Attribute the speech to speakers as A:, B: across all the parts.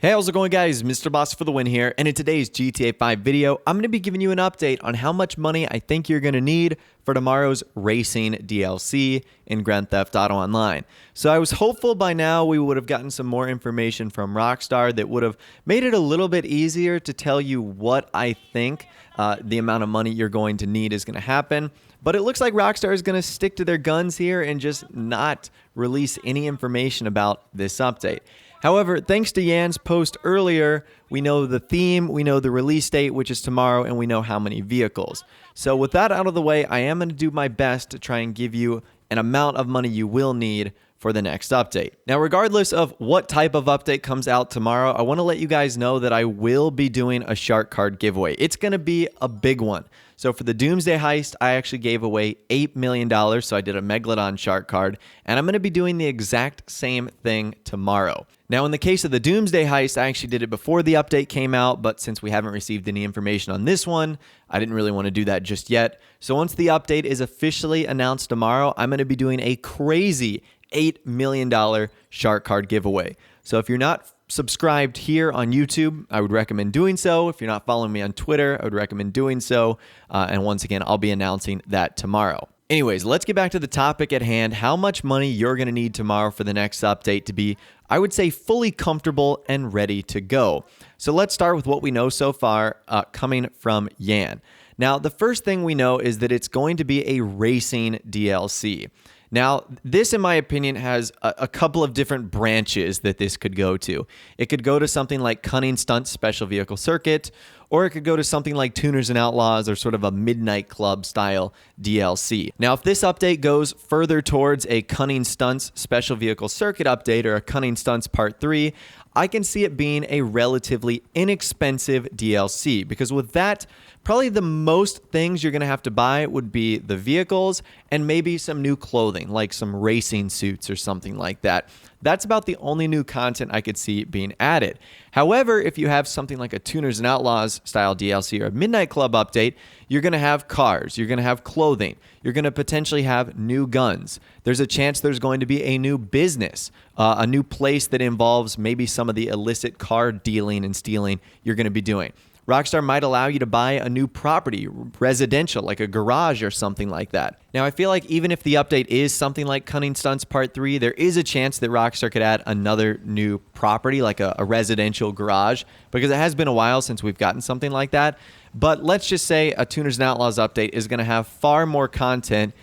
A: Hey, how's it going, guys? Mr. Boss for the win here, and in today's GTA 5 video, I'm going to be giving you an update on how much money I think you're going to need for tomorrow's racing DLC in Grand Theft Auto Online. So I was hopeful by now we would have gotten some more information from Rockstar that would have made it a little bit easier to tell you what I think the amount of money you're going to need is going to happen. But it looks like Rockstar is going to stick to their guns here and just not release any information about this update. However, thanks to Yan's post earlier, we know the theme, we know the release date, which is tomorrow, and we know how many vehicles. So with that out of the way, I am going to do my best to try and give you an amount of money you will need for the next update. Now, regardless of what type of update comes out tomorrow, I want to let you guys know that I will be doing a shark card giveaway. It's going to be a big one. So for the Doomsday Heist, I actually gave away $8 million, so I did a Megalodon shark card, and I'm going to be doing the exact same thing tomorrow. Now, in the case of the Doomsday Heist, I actually did it before the update came out, but since we haven't received any information on this one, I didn't really want to do that just yet. So once the update is officially announced tomorrow, I'm going to be doing a crazy $8 million shark card giveaway. So if you're not subscribed here on YouTube, I would recommend doing so. If you're not following me on Twitter, I would recommend doing so. And once again, I'll be announcing that tomorrow. Anyways, let's get back to the topic at hand, how much money you're going to need tomorrow for the next update to be, I would say, fully comfortable and ready to go. So let's start with what we know so far coming from Yan. Now, the first thing we know is that it's going to be a racing DLC. Now, this, in my opinion, has a couple of different branches that this could go to. It could go to something like Cunning Stunts Special Vehicle Circuit, or it could go to something like Tuners and Outlaws or sort of a Midnight Club style DLC. Now, if this update goes further towards a Cunning Stunts Special Vehicle Circuit update or a Cunning Stunts Part 3, I can see it being a relatively inexpensive DLC, because with that, probably the most things you're going to have to buy would be the vehicles and maybe some new clothing, like some racing suits or something like that. That's about the only new content I could see being added. However, if you have something like a Tuners and Outlaws style DLC or a Midnight Club update, you're going to have cars, you're going to have clothing, you're going to potentially have new guns. There's a chance there's going to be a new business, a new place that involves maybe some of the illicit car dealing and stealing you're going to be doing. Rockstar might allow you to buy a new property, residential, like a garage or something like that. Now, I feel like even if the update is something like Cunning Stunts Part 3, there is a chance that Rockstar could add another new property, like a residential garage, because it has been a while since we've gotten something like that. But let's just say a Tuners and Outlaws update is going to have far more content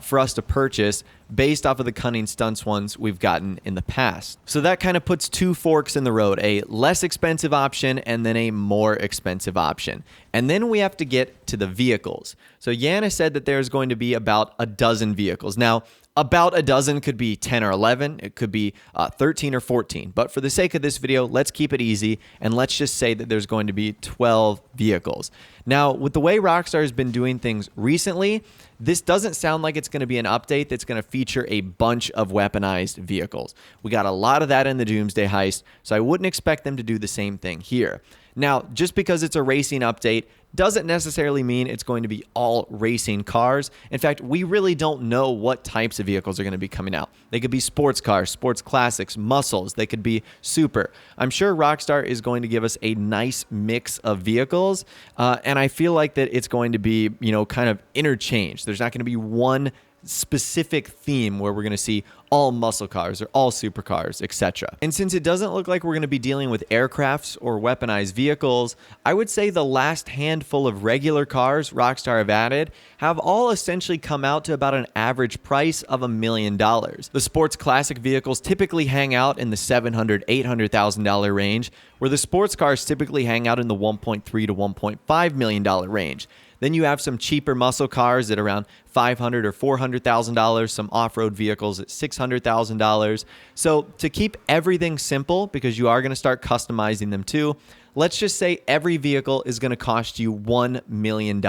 A: for us to purchase based off of the Cunning Stunts ones we've gotten in the past. So that kind of puts two forks in the road, a less expensive option and then a more expensive option. And then we have to get to the vehicles. So Yana said that there's going to be about a dozen vehicles. Now, about a dozen could be 10 or 11. It could be 13 or 14. But for the sake of this video, let's keep it easy and let's just say that there's going to be 12 vehicles. Now, with the way Rockstar has been doing things recently, this doesn't sound like it's going to be an update that's going to feature a bunch of weaponized vehicles. We got a lot of that in the Doomsday Heist, so I wouldn't expect them to do the same thing here. Now, just because it's a racing update doesn't necessarily mean it's going to be all racing cars. In fact, we really don't know what types of vehicles are going to be coming out. They could be sports cars, sports classics, muscles. They could be super. I'm sure Rockstar is going to give us a nice mix of vehicles, and I feel like that it's going to be, kind of interchanged. There's not going to be one specific theme where we're going to see all muscle cars or all supercars, etc. And since it doesn't look like we're going to be dealing with aircrafts or weaponized vehicles, I would say the last handful of regular cars Rockstar have added have all essentially come out to about an average price of $1 million. The sports classic vehicles typically hang out in the $700,000 to $800,000 range, where the sports cars typically hang out in the $1.3 to $1.5 million range. Then you have some cheaper muscle cars at around $500,000 or $400,000, some off-road vehicles at $600,000. So to keep everything simple, because you are going to start customizing them too, let's just say every vehicle is going to cost you $1 million.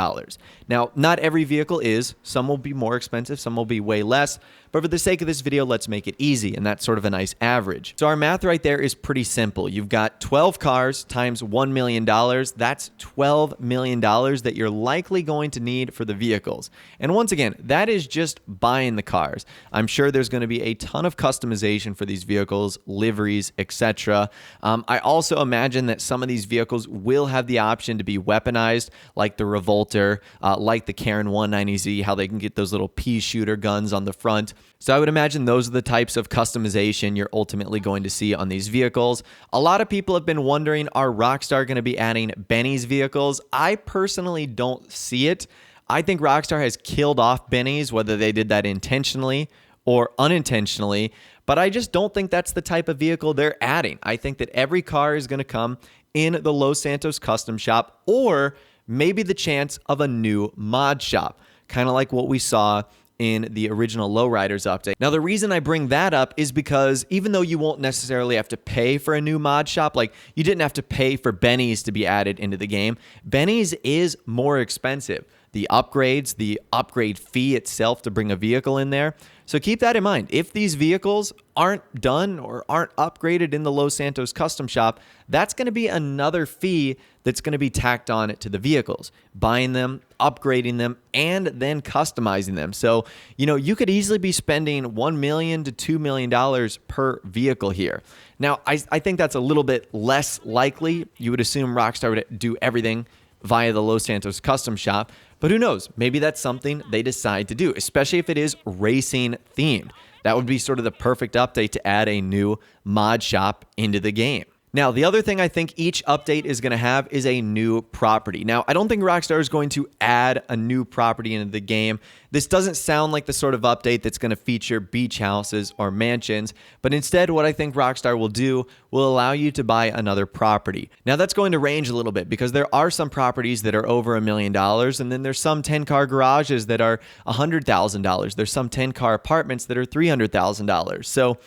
A: Now, not every vehicle is. Some will be more expensive, some will be way less. But for the sake of this video, let's make it easy, and that's sort of a nice average. So our math right there is pretty simple. You've got 12 cars times $1 million. That's $12 million that you're likely going to need for the vehicles. And once again, that is just buying the cars. I'm sure there's going to be a ton of customization for these vehicles, liveries, etc. I also imagine that some of these vehicles will have the option to be weaponized, like the Revolter, like the Karen 190Z, how they can get those little pea shooter guns on the front. So I would imagine those are the types of customization you're ultimately going to see on these vehicles. A lot of people have been wondering, are Rockstar going to be adding Benny's vehicles? I personally don't see it. I think Rockstar has killed off Benny's, whether they did that intentionally or unintentionally, but I just don't think that's the type of vehicle they're adding. I think that every car is going to come in the Los Santos custom shop, or maybe the chance of a new mod shop, kind of like what we saw in the original Lowriders update. Now, the reason I bring that up is because even though you won't necessarily have to pay for a new mod shop, like you didn't have to pay for Benny's to be added into the game, Benny's is more expensive. The upgrades, the upgrade fee itself to bring a vehicle in there. So keep that in mind. If these vehicles aren't done or aren't upgraded in the Los Santos custom shop, that's going to be another fee that's going to be tacked on to the vehicles, buying them, upgrading them, and then customizing them. So, you could easily be spending $1 million to $2 million per vehicle here. Now, I think that's a little bit less likely. You would assume Rockstar would do everything via the Los Santos custom shop, but who knows? Maybe that's something they decide to do, especially if it is racing themed. That would be sort of the perfect update to add a new mod shop into the game. Now, the other thing I think each update is going to have is a new property. Now, I don't think Rockstar is going to add a new property into the game. This doesn't sound like the sort of update that's going to feature beach houses or mansions, but instead what I think Rockstar will do will allow you to buy another property. Now, that's going to range a little bit because there are some properties that are over $1 million, and then there's some 10-car garages that are $100,000. There's some 10-car apartments that are $300,000. So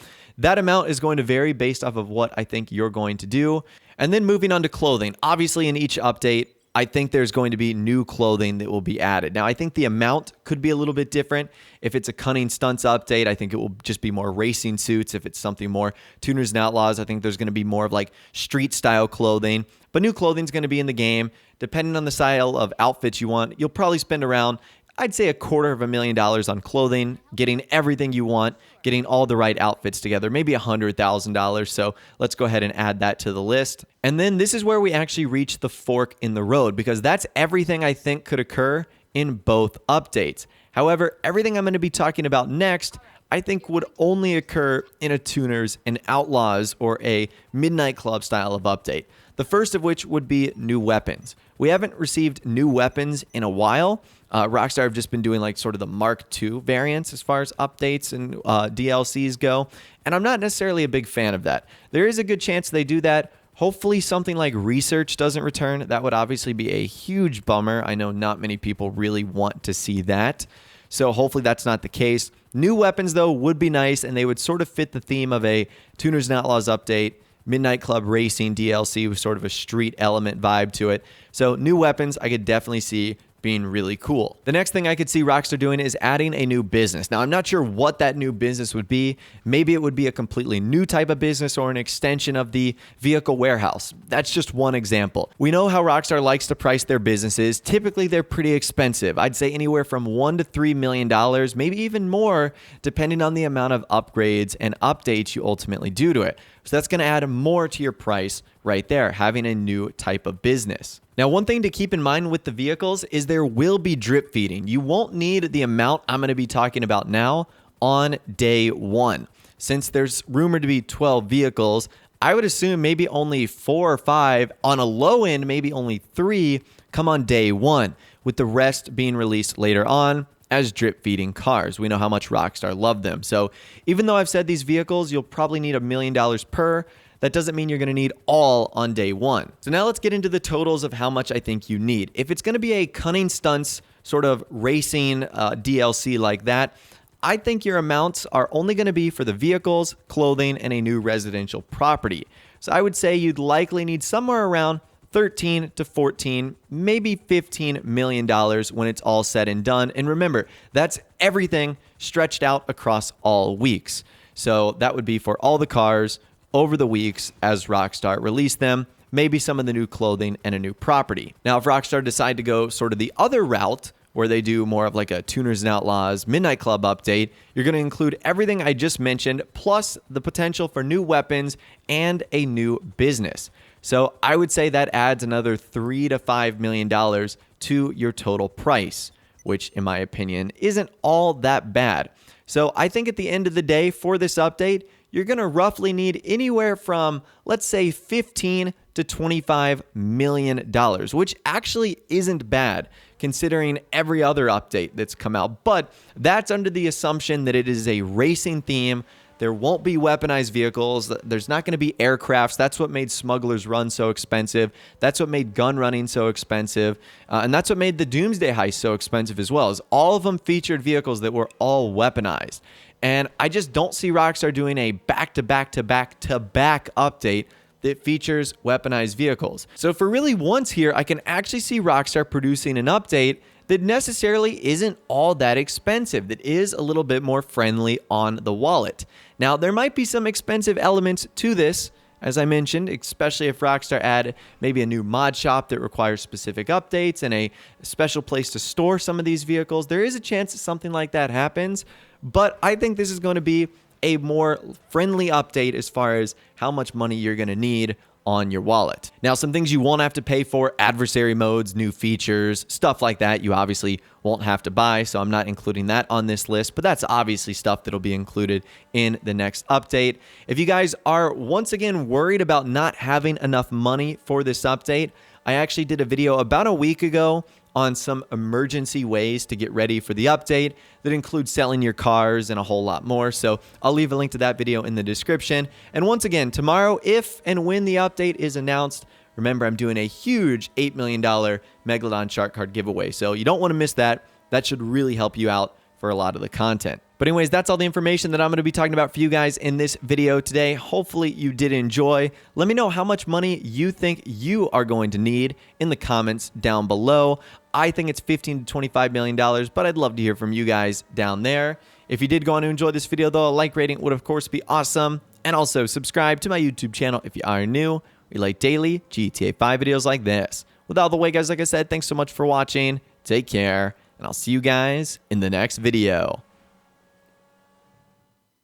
A: that amount is going to vary based off of what I think you're going to do. And then moving on to clothing. Obviously, in each update, I think there's going to be new clothing that will be added. Now, I think the amount could be a little bit different. If it's a Cunning Stunts update, I think it will just be more racing suits. If it's something more Tuners and Outlaws, I think there's going to be more of like street style clothing. But new clothing is going to be in the game. Depending on the style of outfits you want, you'll probably spend around, I'd say, $250,000 on clothing, getting everything you want, getting all the right outfits together, maybe $100,000. So let's go ahead and add that to the list. And then this is where we actually reach the fork in the road, because that's everything I think could occur in both updates. However, everything I'm going to be talking about next, I think would only occur in a Tuners and Outlaws or a Midnight Club style of update. The first of which would be new weapons. We haven't received new weapons in a while. Rockstar have just been doing like sort of the Mark II variants as far as updates and DLCs go, and I'm not necessarily a big fan of that. There is a good chance they do that. Hopefully something like research doesn't return. That would obviously be a huge bummer. I know not many people really want to see that. So hopefully that's not the case. New weapons, though, would be nice, and they would sort of fit the theme of a Tuners and Outlaws update, Midnight Club Racing DLC with sort of a street element vibe to it. So new weapons I could definitely see being really cool. The next thing I could see Rockstar doing is adding a new business. Now, I'm not sure what that new business would be. Maybe it would be a completely new type of business or an extension of the vehicle warehouse. That's just one example. We know how Rockstar likes to price their businesses. Typically, they're pretty expensive. I'd say anywhere from $1 to $3 million, maybe even more, depending on the amount of upgrades and updates you ultimately do to it. So that's going to add more to your price right there, having a new type of business. Now, one thing to keep in mind with the vehicles is there will be drip feeding. You won't need the amount I'm going to be talking about now on day one. Since there's rumored to be 12 vehicles, I would assume maybe only 4 or 5, on a low end, maybe only 3 come on day one, with the rest being released later on as drip feeding cars. We know how much Rockstar loved them. So even though I've said these vehicles, you'll probably need $1 million per, that doesn't mean you're going to need all on day one. So now let's get into the totals of how much I think you need. If it's going to be a Cunning Stunts sort of racing DLC like that, I think your amounts are only going to be for the vehicles, clothing, and a new residential property. So I would say you'd likely need somewhere around 13 to 14, maybe $15 million when it's all said and done. And remember, that's everything stretched out across all weeks. So that would be for all the cars over the weeks as Rockstar released them, maybe some of the new clothing and a new property. Now, if Rockstar decide to go sort of the other route, where they do more of like a Tuners and Outlaws Midnight Club update, you're going to include everything I just mentioned, plus the potential for new weapons and a new business. So I would say that adds another $3 to $5 million to your total price, which in my opinion isn't all that bad. So I think at the end of the day for this update, you're going to roughly need anywhere from, let's say, $15 to $25 million, which actually isn't bad considering every other update that's come out. But that's under the assumption that it is a racing theme. There won't be weaponized vehicles. There's not going to be aircrafts. That's what made Smuggler's Run so expensive. That's what made gun running so expensive. And that's what made the Doomsday Heist so expensive as well, is all of them featured vehicles that were all weaponized. And I just don't see Rockstar doing a back-to-back-to-back-to-back update that features weaponized vehicles. So for really once here, I can actually see Rockstar producing an update that necessarily isn't all that expensive, that is a little bit more friendly on the wallet. Now, there might be some expensive elements to this, as I mentioned, especially if Rockstar add maybe a new mod shop that requires specific updates and a special place to store some of these vehicles. There is a chance that something like that happens, but I think this is going to be a more friendly update as far as how much money you're going to need on your wallet. Now, some things you won't have to pay for: adversary modes, new features, stuff like that. You obviously won't have to buy, so I'm not including that on this list, but that's obviously stuff that'll be included in the next update. If you guys are once again worried about not having enough money for this update, I actually did a video about a week ago on some emergency ways to get ready for the update that includes selling your cars and a whole lot more. So I'll leave a link to that video in the description. And once again, tomorrow, if and when the update is announced, remember I'm doing a huge $8 million Megalodon Shark Card giveaway. So you don't want to miss that. That should really help you out for a lot of the content. But anyways, that's all the information that I'm going to be talking about for you guys in this video today. Hopefully you did enjoy. Let me know how much money you think you are going to need in the comments down below. I think it's $15 to $25 million, but I'd love to hear from you guys down there. If you did go on to enjoy this video though, a like rating would of course be awesome. And also subscribe to my YouTube channel if you are new. We like daily GTA 5 videos like this. With all the way guys, like I said, thanks so much for watching. Take care. And I'll see you guys in the next video.